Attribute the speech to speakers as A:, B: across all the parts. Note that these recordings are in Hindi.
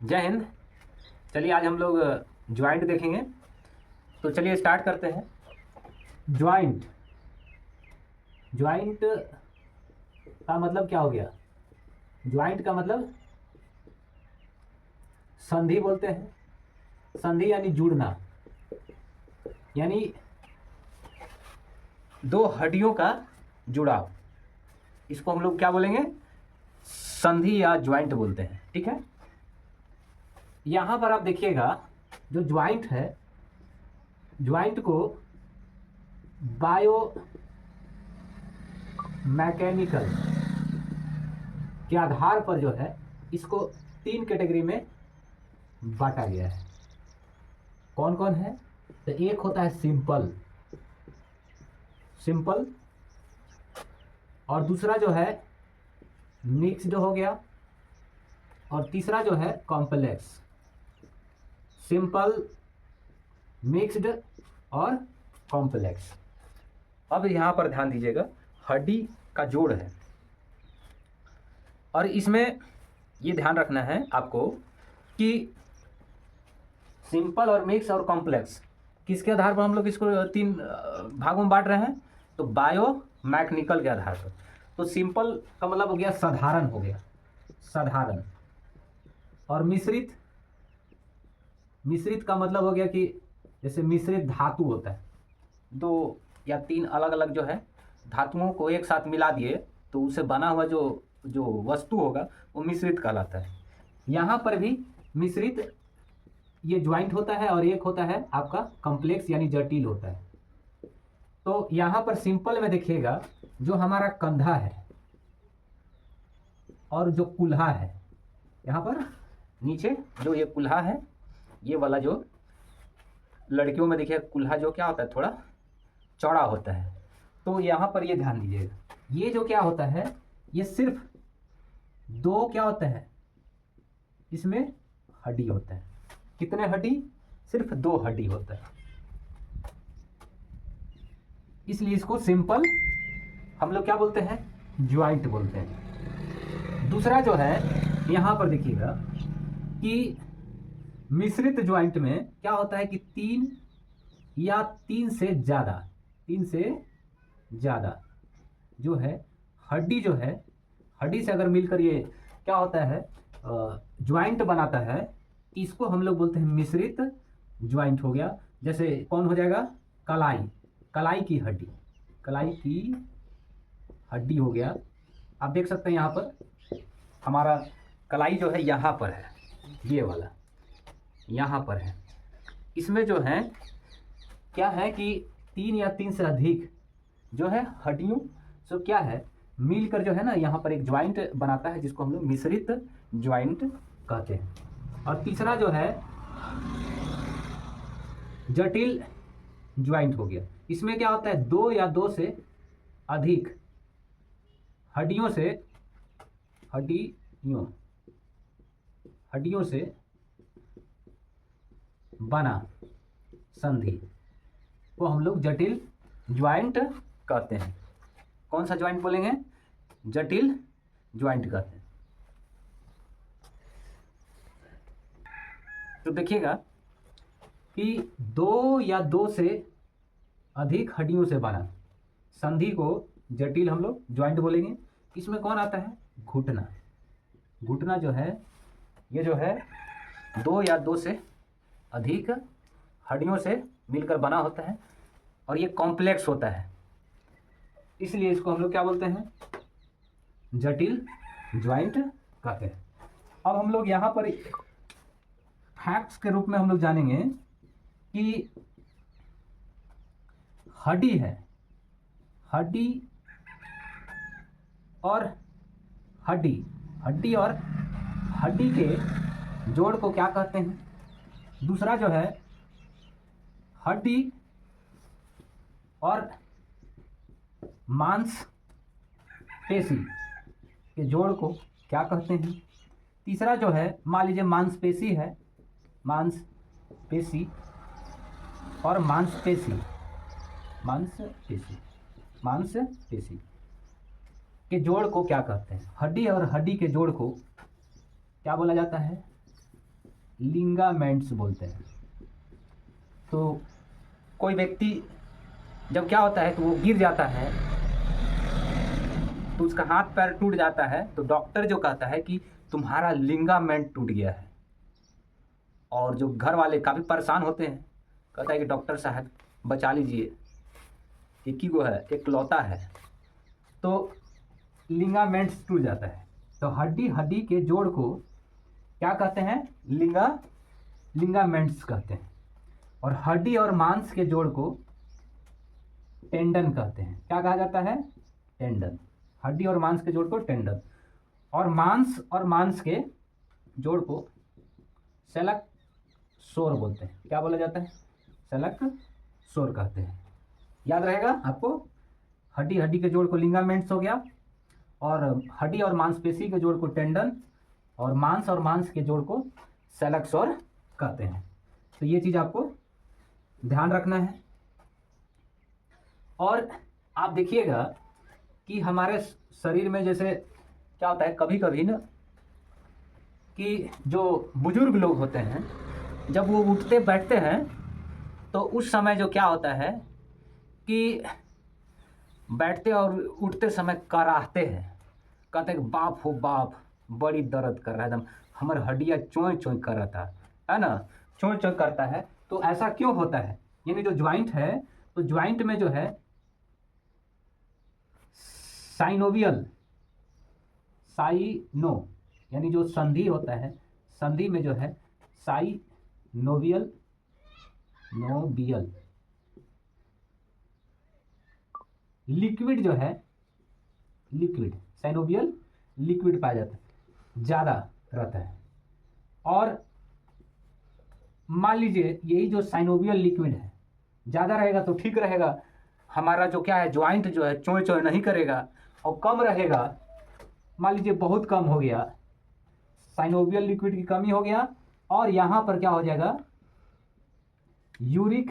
A: जय हिंद। चलिए आज हम लोग ज्वाइंट देखेंगे। तो चलिए स्टार्ट करते हैं। ज्वाइंट ज्वाइंट का मतलब क्या हो गया? ज्वाइंट का मतलब संधि बोलते हैं। संधि यानी जुड़ना, यानी दो हड्डियों का जुड़ाव। इसको हम लोग क्या बोलेंगे? संधि या ज्वाइंट बोलते हैं। ठीक है। यहां पर आप देखिएगा, जो ज्वाइंट है, ज्वाइंट को बायो मैकेनिकल के आधार पर जो है इसको तीन कैटेगरी में बांटा गया है। कौन कौन है? तो एक होता है सिंपल, सिंपल, और दूसरा जो है मिक्स्ड हो गया, और तीसरा जो है कॉम्प्लेक्स। सिंपल, मिक्स्ड और कॉम्प्लेक्स। अब यहां पर ध्यान दीजिएगा, हड्डी का जोड़ है, और इसमें ये ध्यान रखना है आपको कि सिंपल और मिक्स और कॉम्प्लेक्स किसके आधार पर हम लोग इसको तीन भागों में बांट रहे हैं? तो बायो मैकेनिकल के आधार पर। तो सिंपल का मतलब हो गया साधारण, हो गया साधारण, और मिश्रित, मिश्रित का मतलब हो गया कि जैसे मिश्रित धातु होता है, दो या तीन अलग अलग जो है धातुओं को एक साथ मिला दिए तो उससे बना हुआ जो जो वस्तु होगा वो मिश्रित कहलाता है। यहाँ पर भी मिश्रित ये ज्वाइंट होता है, और एक होता है आपका कॉम्प्लेक्स यानी जटिल होता है। तो यहाँ पर सिंपल में देखिएगा, जो हमारा कंधा है और जो कुल्हा है, यहाँ पर नीचे जो ये कुल्हा है, ये वाला जो लड़कियों में देखिए कुल्हा जो क्या होता है, थोड़ा चौड़ा होता है। तो यहाँ पर ये ध्यान दीजिएगा, ये जो क्या होता है, ये सिर्फ दो क्या होता है, इसमें हड्डी होता है। कितने हड्डी? सिर्फ दो हड्डी होता है, इसलिए इसको सिंपल हम लोग क्या बोलते हैं? ज्वाइंट बोलते हैं। दूसरा जो है, यहां पर देखिएगा कि मिश्रित ज्वाइंट में क्या होता है कि तीन या तीन से ज्यादा, तीन से ज्यादा जो है हड्डी, जो है हड्डी से अगर मिलकर ये क्या होता है, ज्वाइंट बनाता है, इसको हम लोग बोलते हैं मिश्रित ज्वाइंट हो गया। जैसे कौन हो जाएगा? कलाई, कलाई की हड्डी, कलाई की हड्डी हो गया। आप देख सकते हैं यहाँ पर हमारा कलाई जो है यहाँ पर है, ये वाला यहाँ पर है। इसमें जो है क्या है कि तीन या तीन से अधिक जो है हड्डियों से क्या है मिलकर जो है ना, यहाँ पर एक ज्वाइंट बनाता है, जिसको हम लोग मिश्रित ज्वाइंट कहते हैं। और तीसरा जो है जटिल ज्वाइंट हो गया। इसमें क्या होता है, दो या दो से अधिक हड्डियों से, हड्डियों से बना संधि को हम लोग जटिल ज्वाइंट कहते हैं। कौन सा ज्वाइंट बोलेंगे? जटिल ज्वाइंट कहते हैं। तो देखिएगा कि दो या दो से अधिक हड्डियों से बना संधि को जटिल हम लोग ज्वाइंट बोलेंगे। इसमें कौन आता है? घुटना। घुटना जो है, ये जो है दो या दो से अधिक हड्डियों से मिलकर बना होता है, और ये कॉम्प्लेक्स होता है, इसलिए इसको हम लोग क्या बोलते हैं? जटिल ज्वाइंट कहते हैं। अब हम लोग यहाँ पर फैक्ट्स के रूप में हम लोग जानेंगे कि हड्डी है, हड्डी और हड्डी, हड्डी और हड्डी के जोड़ को क्या कहते हैं? दूसरा जो है हड्डी और मांस पेशी के जोड़ को क्या कहते हैं? तीसरा जो है, मान लीजिए मांसपेशी है, मांसपेशी और मांसपेशी, मांसपेशी के जोड़ को क्या कहते हैं? हड्डी और हड्डी के जोड़ को क्या बोला जाता है? लिंगामेंट्स बोलते हैं। तो कोई व्यक्ति जब क्या होता है कि वो गिर जाता है तो उसका हाथ पैर टूट जाता है, तो डॉक्टर जो कहता है कि तुम्हारा लिंगामेंट टूट गया है। और जो घर वाले काफ़ी परेशान होते हैं, कहता है कि डॉक्टर साहब बचा लीजिए, एक ही गो है, एक लौता है। तो लिंगामेंट्स टूट जाता है। तो हड्डी हड्डी के जोड़ को क्या कहते हैं? लिंगामेंट्स कहते हैं। और हड्डी और मांस के जोड़ को टेंडन कहते हैं। क्या कहा जाता है? टेंडन। हड्डी और मांस के जोड़ को टेंडन, और मांस के जोड़ को सेलक सोर बोलते हैं। क्या बोला जाता है? सेलक सोर कहते हैं। याद रहेगा आपको? हड्डी हड्डी के जोड़ को लिंगामेंट्स हो गया, और हड्डी और मांसपेशी के जोड़ को टेंडन, और मांस के जोड़ को सेलक सोर कहते हैं। तो ये चीज़ आपको ध्यान रखना है। और आप देखिएगा कि हमारे शरीर में जैसे क्या होता है कभी कभी ना, कि जो बुजुर्ग लोग होते हैं जब वो उठते बैठते हैं तो उस समय जो क्या होता है कि बैठते और उठते समय कराहते हैं, कहते हैं बाप हो बाप, बड़ी दर्द कर रहा है, एकदम हमारे हड्डियाँ चोय चोय कर रहा था, है ना, चोय चोय करता है। तो ऐसा क्यों होता है? यानी जो ज्वाइंट है, तो ज्वाइंट में जो है साइनो यानी जो संधि होता है, संधि में जो है साइनोवियल लिक्विड जो है, लिक्विड साइनोवियल लिक्विड पाया जाता है, ज़्यादा रहता है। और मान लीजिए यही जो साइनोवियल लिक्विड है ज़्यादा रहेगा तो ठीक रहेगा, हमारा जो क्या है ज्वाइंट जो है चोय चोय नहीं करेगा। और कम रहेगा, मान लीजिए बहुत कम हो गया, साइनोवियल लिक्विड की कमी हो गया, और यहाँ पर क्या हो जाएगा, यूरिक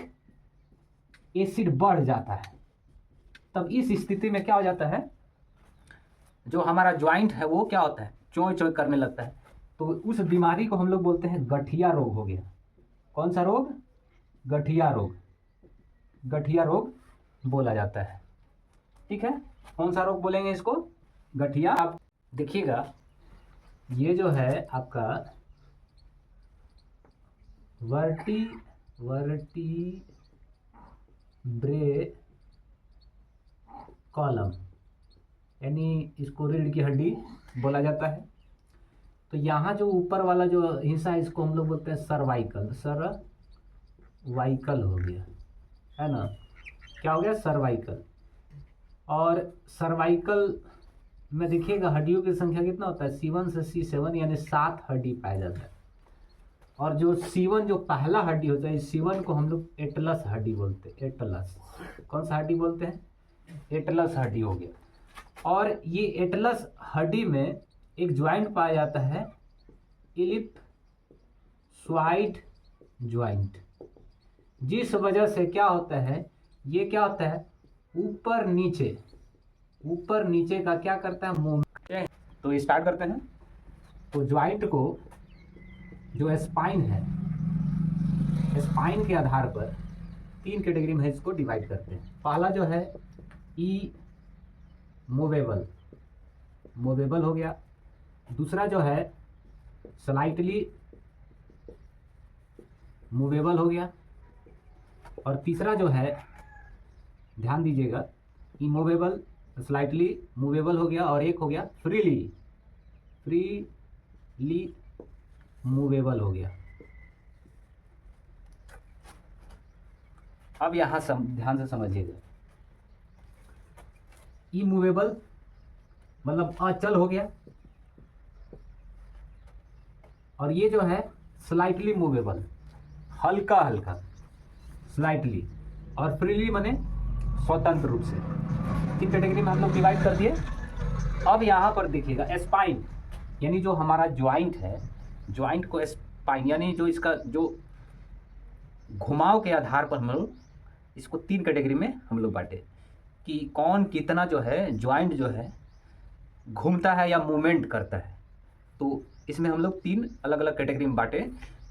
A: एसिड बढ़ जाता है। तब इस स्थिति में क्या हो जाता है, जो हमारा ज्वाइंट है वो क्या होता है, चोय चोय करने लगता है। तो उस बीमारी को हम लोग बोलते हैं गठिया रोग हो गया। कौन सा रोग? गठिया रोग। गठिया रोग बोला जाता है। ठीक है, कौन सा रोग बोलेंगे इसको? गठिया। आप देखिएगा ये जो है आपका वर्टीब्रे कॉलम, यानी इसको रीढ़ की हड्डी बोला जाता है। तो यहाँ जो ऊपर वाला जो हिस्सा है इसको हम लोग बोलते हैं सर्वाइकल। सर्वाइकल हो गया, है ना, क्या हो गया? सर्वाइकल। और सर्वाइकल में देखिएगा हड्डियों की संख्या कितना होता है? C1 से C7 यानी 7 हड्डी पाया जाता है। और जो C1 जो पहला हड्डी होता है, C1 को हम लोग एटलस हड्डी बोलते हैं। एटलस, कौन सा हड्डी बोलते हैं? एटलस हड्डी हो गया। और ये एटलस हड्डी में एक ज्वाइंट पाया जाता है, इलिप्सॉइड ज्वाइंट, जिस वजह से क्या होता है, ये क्या होता है, ऊपर नीचे का क्या करता है, मूवमेंट। तो स्टार्ट करते हैं। तो ज्वाइंट को जो स्पाइन है, स्पाइन के आधार पर 3 कैटेगरी में इसको डिवाइड करते हैं। पहला जो है मूवेबल हो गया। दूसरा जो है स्लाइटली मूवेबल हो गया। और तीसरा जो है, ध्यान दीजिएगा, इमूवेबल, स्लाइटली मूवेबल हो गया, और एक हो गया फ्रीली मूवेबल हो गया। अब यहाँ ध्यान से समझिएगा, इमूवेबल मतलब अचल हो गया, और ये जो है स्लाइटली मूवेबल, हल्का हल्का स्लाइटली, और फ्रीली माने स्वतंत्र रूप से। 3 कैटेगरी में हम लोग डिवाइड कर दिए। अब यहाँ पर देखिएगा स्पाइन, यानी जो हमारा ज्वाइंट है, ज्वाइंट को स्पाइन यानी जो इसका जो घुमाव के आधार पर हम लोग इसको 3 कैटेगरी में हम लोग बांटे कि कौन कितना जो है ज्वाइंट जो है घूमता है या मूवमेंट करता है। तो इसमें हम लोग 3 अलग अलग कैटेगरी में बांटे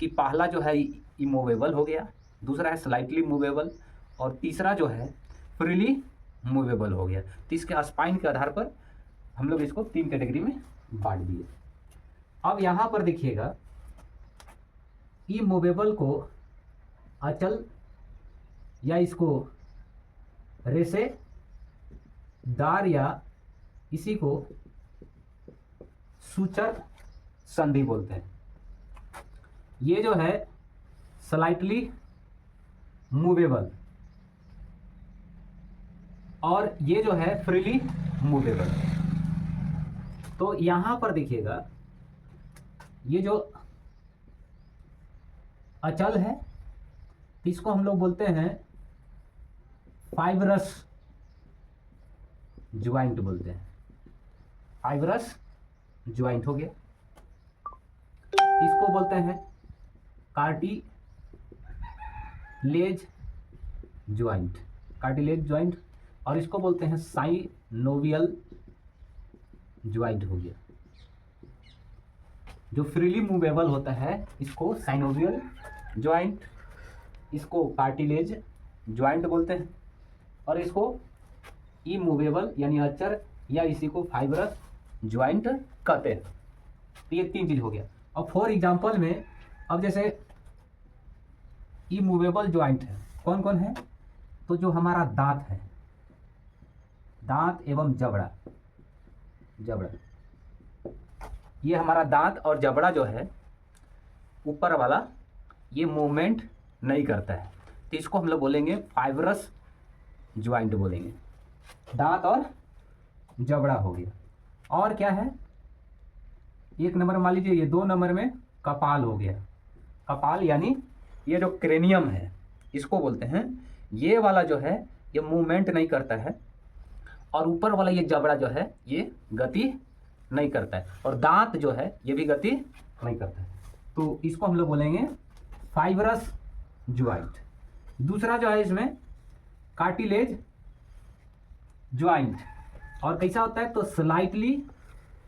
A: कि पहला जो है इमूवेबल हो गया, दूसरा है स्लाइटली मूवेबल और तीसरा जो है फ्रीली मूवेबल हो गया। तो इसके स्पाइन के आधार पर हम लोग इसको 3 कैटेगरी में बांट दिए। अब यहाँ पर देखिएगा इमूवेबल को अचल या इसको रेशेदार या इसी को सूचर संधि बोलते हैं। ये जो है स्लाइटली मूवेबल और ये जो है फ्रीली मूवेबल। तो यहां पर देखिएगा ये जो अचल है इसको हम लोग बोलते हैं फाइब्रस ज्वाइंट बोलते हैं। फाइब्रस ज्वाइंट हो गया। इसको बोलते हैं कार्टिलेज ज्वाइंट, कार्टिलेज ज्वाइंट, और इसको बोलते हैं साइनोवियल ज्वाइंट हो गया। जो फ्रीली मूवेबल होता है इसको साइनोवियल ज्वाइंट, इसको कार्टिलेज ज्वाइंट बोलते हैं, और इसको इमूवेबल यानी अचर या इसी को फाइब्रस ज्वाइंट कहते हैं। तो ये 3 चीज हो गया। और फॉर एग्जांपल में अब जैसे इमूवेबल ज्वाइंट है कौन कौन है, तो जो हमारा दांत है, दांत एवं जबड़ा, ये हमारा दांत और जबड़ा जो है ऊपर वाला ये मूवमेंट नहीं करता है, तो इसको हम लोग बोलेंगे फाइब्रस ज्वाइंट बोलेंगे। दांत और जबड़ा हो गया। और क्या है, 1 नंबर मान लीजिए, ये 2 नंबर में कपाल हो गया। कपाल यानी ये जो क्रेनियम है इसको बोलते हैं। ये वाला जो है ये मूवमेंट नहीं करता है, और ऊपर वाला ये जबड़ा जो है ये गति नहीं करता है, और दांत जो है ये भी गति नहीं करता है। तो इसको हम लोग बोलेंगे फाइब्रस ज्वाइंट। दूसरा जो है इसमें कार्टिलेज ज्वाइंट, और कैसा होता है, तो स्लाइटली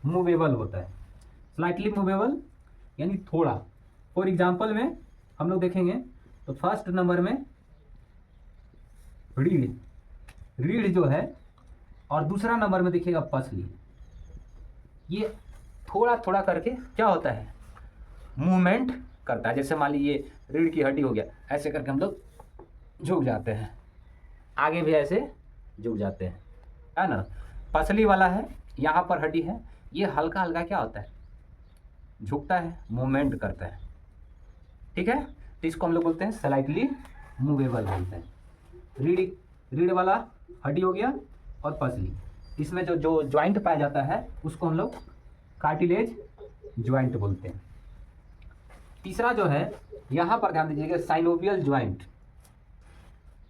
A: मूवेबल होता है। स्लाइटली मूवेबल यानी थोड़ा। फॉर एग्जांपल में हम लोग देखेंगे तो फर्स्ट नंबर में रीढ़ जो है, और दूसरा नंबर में देखिएगा पसली। ये थोड़ा थोड़ा करके क्या होता है, मूवमेंट करता है। जैसे मान लीजिए रीढ़ की हड्डी हो गया, ऐसे करके हम लोग झुक जाते हैं, आगे भी ऐसे झुक जाते हैं, है ना। पसली वाला है, यहाँ पर हड्डी है, ये हल्का हल्का क्या होता है, झुकता है, मूवमेंट करता है। ठीक है, तो इसको हम लोग बोलते हैं स्लाइटली मूवेबल बोलते हैं। रीढ़ वाला हड्डी हो गया और पसली, इसमें जो जो ज्वाइंट पाया जाता है उसको हम लोग कार्टिलेज ज्वाइंट बोलते हैं। तीसरा जो है यहाँ पर ध्यान दीजिएगा, साइनोवियल ज्वाइंट।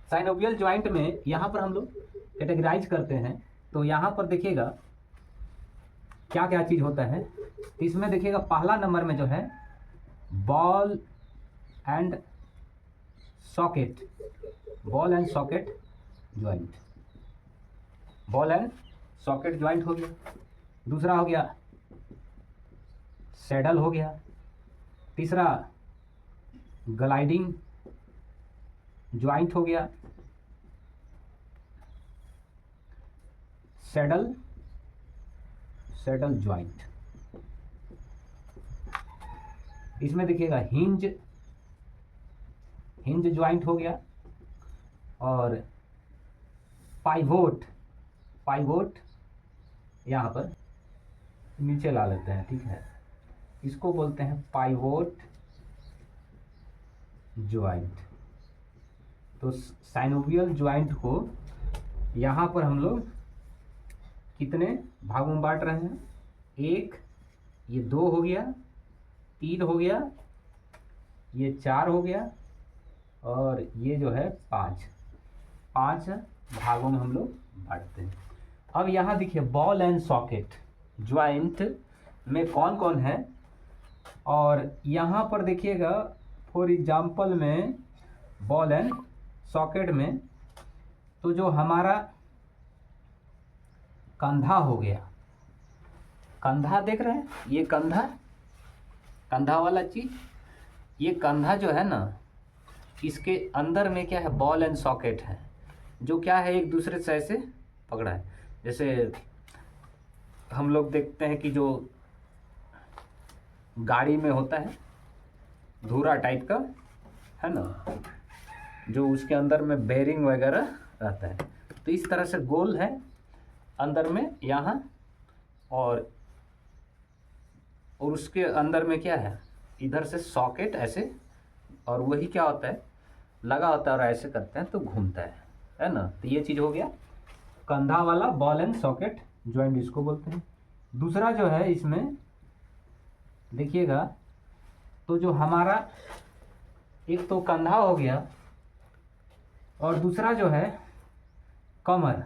A: साइनोवियल ज्वाइंट में यहाँ पर हम लोग कैटेगराइज करते हैं। तो यहाँ पर देखिएगा क्या क्या चीज़ होता है। इसमें देखिएगा पहला नंबर में जो है ball and socket joint, ball and socket joint हो गया। दूसरा हो गया सैडल हो गया। तीसरा ग्लाइडिंग ज्वाइंट हो गया। Saddle joint. इसमें देखिएगा हिंज ज्वाइंट हो गया। और पाइवोट यहाँ पर नीचे ला लेते हैं, ठीक है, इसको बोलते हैं पाइवोट ज्वाइंट। तो साइनोवियल ज्वाइंट को यहाँ पर हम लोग कितने भागों में बांट रहे हैं, 1, ये 2 हो गया, 3 हो गया, ये 4 हो गया, और ये जो है 5 भागों में हम लोग बांटते हैं। अब यहाँ देखिए बॉल एंड सॉकेट ज्वाइंट में कौन कौन है, और यहाँ पर देखिएगा फॉर एग्जांपल में बॉल एंड सॉकेट में तो जो हमारा कंधा हो गया, कंधा देख रहे हैं, ये कंधा कंधा वाला चीज, ये कंधा जो है ना, इसके अंदर में क्या है, बॉल एंड सॉकेट है, जो क्या है एक दूसरे से ऐसे पकड़ा है। जैसे हम लोग देखते हैं कि जो गाड़ी में होता है धूरा टाइप का, है ना, जो उसके अंदर में बेरिंग वगैरह रहता है, तो इस तरह से गोल है अंदर में यहाँ, और उसके अंदर में क्या है, इधर से सॉकेट ऐसे, और वही क्या होता है, लगा होता है और ऐसे करते हैं तो घूमता है ना। तो ये चीज़ हो गया कंधा वाला बॉल एंड सॉकेट जॉइंट, इसको बोलते हैं। दूसरा जो है इसमें देखिएगा, तो जो हमारा एक तो कंधा हो गया, और दूसरा जो है कमर।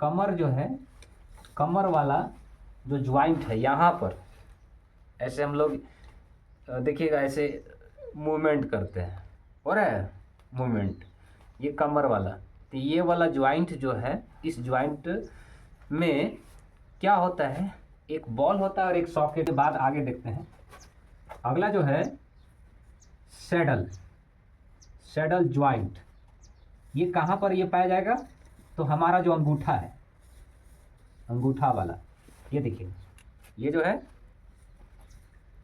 A: कमर जो है, कमर वाला जो ज्वाइंट है यहाँ पर, ऐसे हम लोग देखिएगा ऐसे मूवमेंट करते हैं, हो रहा है मूवमेंट, ये कमर वाला। तो ये वाला ज्वाइंट जो है, इस ज्वाइंट में क्या होता है, एक बॉल होता है और एक सॉकेट। के बाद आगे देखते हैं। अगला जो है सैडल, सैडल ज्वाइंट, ये कहाँ पर ये पाया जाएगा, तो हमारा जो अंगूठा है, अंगूठा वाला, ये देखिए, ये जो है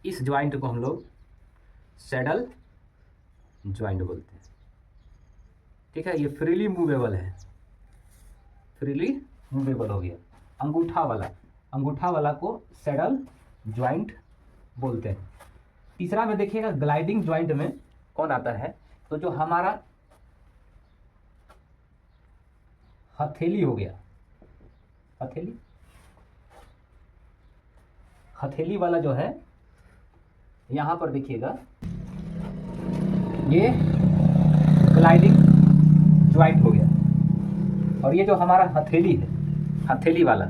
A: इस ज्वाइंट को हम लोग सैडल ज्वाइंट बोलते हैं। ठीक है, ये फ्रीली मूवेबल है, फ्रीली मूवेबल हो गया अंगूठा वाला, अंगूठा वाला को सैडल ज्वाइंट बोलते हैं। तीसरा में देखिएगा ग्लाइडिंग ज्वाइंट में कौन आता है, तो जो हमारा हथेली हो गया, हथेली, हथेली वाला जो है यहाँ पर देखिएगा, ये ग्लाइडिंग ज्वाइंट हो गया। और ये जो हमारा हथेली है, हथेली वाला,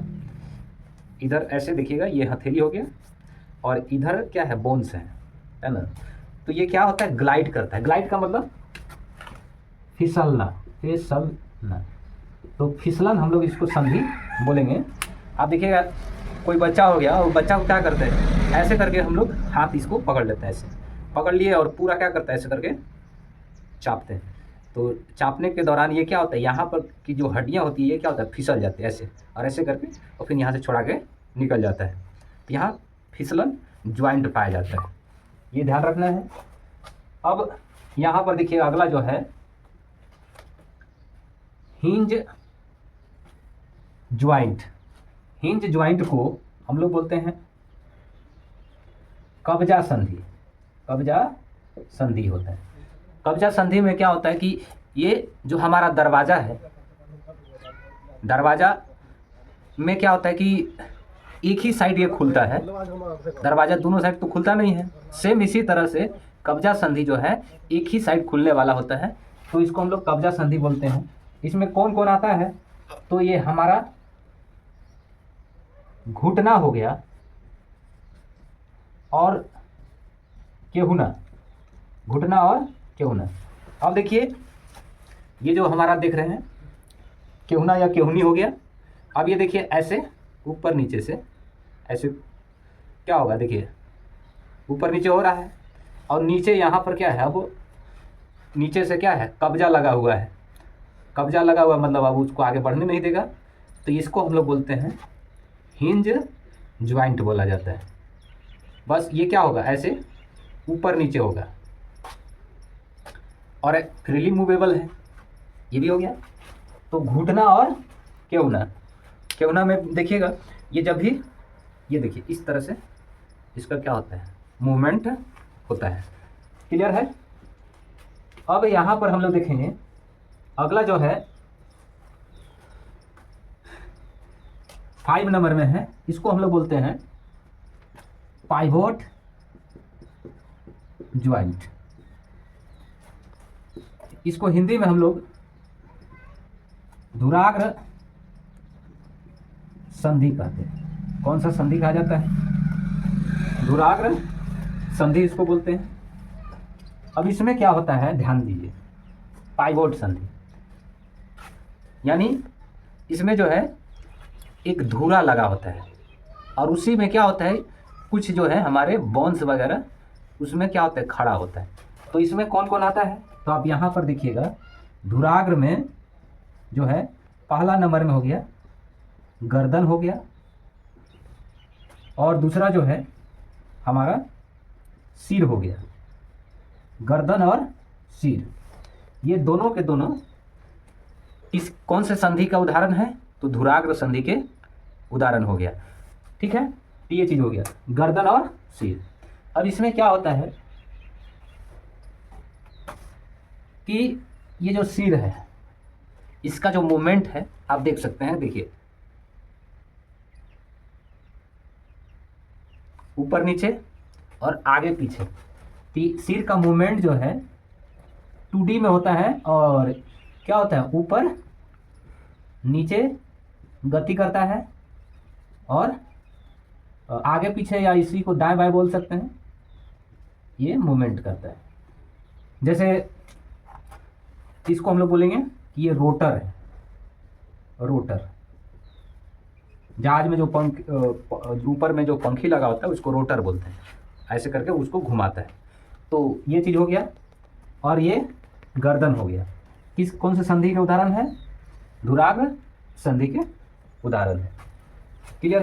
A: इधर ऐसे देखिएगा, ये हथेली हो गया, और इधर क्या है, बोन्स है ना। तो ये क्या होता है, ग्लाइड करता है। ग्लाइड का मतलब फिसलना, फिसलना, तो फिसलन हम लोग इसको संधि बोलेंगे। आप देखिएगा कोई बच्चा हो गया, और बच्चा को क्या करते हैं, ऐसे करके हम लोग हाथ इसको पकड़ लेते हैं, ऐसे पकड़ लिए और पूरा क्या करता है, ऐसे करके चापते हैं। तो चापने के दौरान ये क्या होता है, यहाँ पर की जो हड्डियाँ होती है, ये क्या होता है, फिसल जाती है ऐसे, और ऐसे करके, और फिर यहाँ से छोड़ा के निकल जाता है। तो यहाँ फिसलन ज्वाइंट पाया जाता है, ये ध्यान रखना है। अब यहाँ पर देखिए अगला जो है हिंज ज्वाइंट। हिंज ज्वाइंट को हम लोग बोलते हैं कब्जा संधि, कब्जा संधि होता है। कब्जा संधि में क्या होता है कि ये जो हमारा दरवाज़ा है, दरवाज़ा में क्या होता है कि एक ही साइड ये खुलता है, दरवाज़ा दोनों साइड तो खुलता नहीं है। सेम इसी तरह से कब्जा संधि जो है एक ही साइड खुलने वाला होता है, तो इसको हम लोग कब्जा संधि बोलते हैं। इसमें कौन कौन आता है, तो ये हमारा घुटना हो गया और केहुना, घुटना और केहुना। अब देखिए ये जो हमारा देख रहे हैं केहुना या केहुनी हो गया। अब ये देखिए ऐसे ऊपर नीचे से ऐसे क्या होगा, देखिए ऊपर नीचे हो रहा है, और नीचे यहाँ पर क्या है, अब नीचे से क्या है, कब्जा लगा हुआ है। कब्जा लगा हुआ मतलब अब उसको आगे बढ़ने नहीं देगा, तो इसको हम लोग बोलते हैं हिंज ज्वाइंट बोला जाता है। बस ये क्या होगा, ऐसे ऊपर नीचे होगा, और फ्रीली मूवेबल है, ये भी हो गया। तो घुटना और केहुना, केहुना में देखिएगा ये जब भी, ये देखिए इस तरह से इसका क्या होता है, मूवमेंट होता है। क्लियर है। अब यहाँ पर हम लोग देखेंगे अगला जो है 5 नंबर में है, इसको हम लोग बोलते हैं पाइवोट ज्वाइंट। इसको हिंदी में हम लोग धुराग्र संधि कहते हैं। कौन सा संधि कहा जाता है, धुराग्र संधि इसको बोलते हैं। अब इसमें क्या होता है, ध्यान दीजिए, पाइवोट संधि, यानी इसमें जो है एक धुरा लगा होता है, और उसी में क्या होता है, कुछ जो है हमारे बोन्स वगैरह उसमें क्या होता है, खड़ा होता है। तो इसमें कौन कौन आता है, तो आप यहाँ पर देखिएगा धुराग्र में जो है पहला नंबर में हो गया गर्दन हो गया, और दूसरा जो है हमारा सिर हो गया। गर्दन और सिर ये दोनों के दोनों इस कौन से संधि का उदाहरण है, तो धुराग्र संधि के उदाहरण हो गया। ठीक है, ये चीज हो गया गर्दन और सिर। अब इसमें क्या होता है कि ये जो सिर है इसका जो मूवमेंट है आप देख सकते हैं, देखिए ऊपर नीचे और आगे पीछे। सिर का मूवमेंट जो है 2D में होता है, और क्या होता है ऊपर नीचे गति करता है, और आगे पीछे या इसी को दाएं बाएं बोल सकते हैं, ये मूवमेंट करता है। जैसे इसको हम लोग बोलेंगे कि ये रोटर है, रोटर। जहाज में जो पंख ऊपर में जो पंखी लगा होता है उसको रोटर बोलते हैं, ऐसे करके उसको घुमाता है। तो ये चीज़ हो गया, और ये गर्दन हो गया। कौन से संधि के उदाहरण है, धुराग्र संधि के उदाहरण है। क्लियर है?